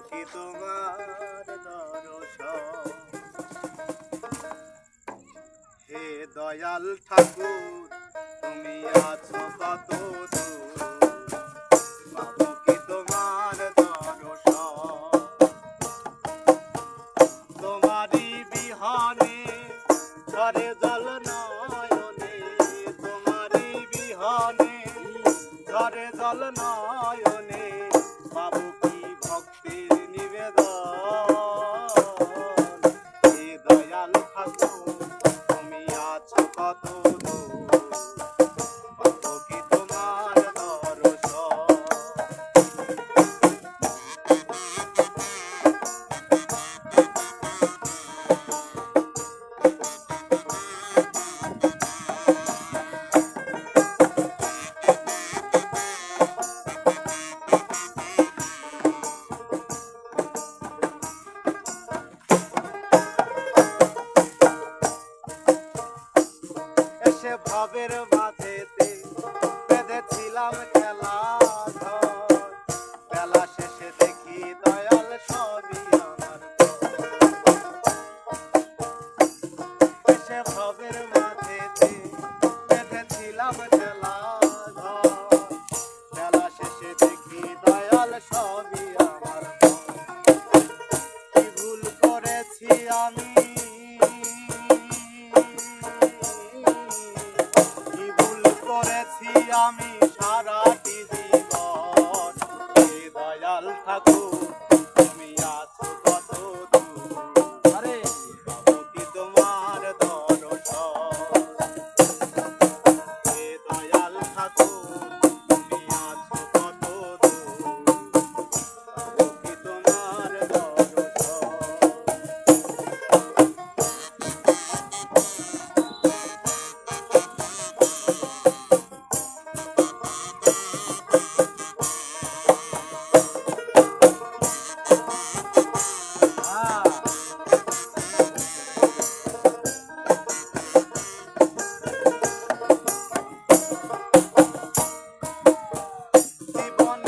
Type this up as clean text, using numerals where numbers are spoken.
কি তোমার দর্শন? হে দয়াল ঠাকুর তুমি আছো কত দূর, পাবো কি তোমার দর্শন? তোমারই বিহানে ঝরে জল নয়নে, তোমারই বিহানে ঝরে জল নয়নে, পাবো কি ভক্তির নিবেদন? হে দয়াল ঠাকুর তুমি আছো কত দূর, পাবো কি তোমার দর্শন? এসে ভাবের মাঝেতে বেঁধেছিলাম খেলা ঘর, বেলা শেষে দেখি দয়াল সবই আমার ঘর। এসে ভাবের মাঝেতে বেঁধেছিলাম খেলা ঘর, বেলা শেষে দেখি দয়াল সবই আমার ঘর। কি ভুল করেছি আমি, কি ভুল করেছি আমি সারাটি জীবন? হে দয়াল ঠাকুর তুমি আছো কত দূর, আরে পাবো কি তোমার দর্শন? হে দয়াল ঠাকুর তুমি আছো কত দূর, পাবো কি তোমার দর্শন? জীবন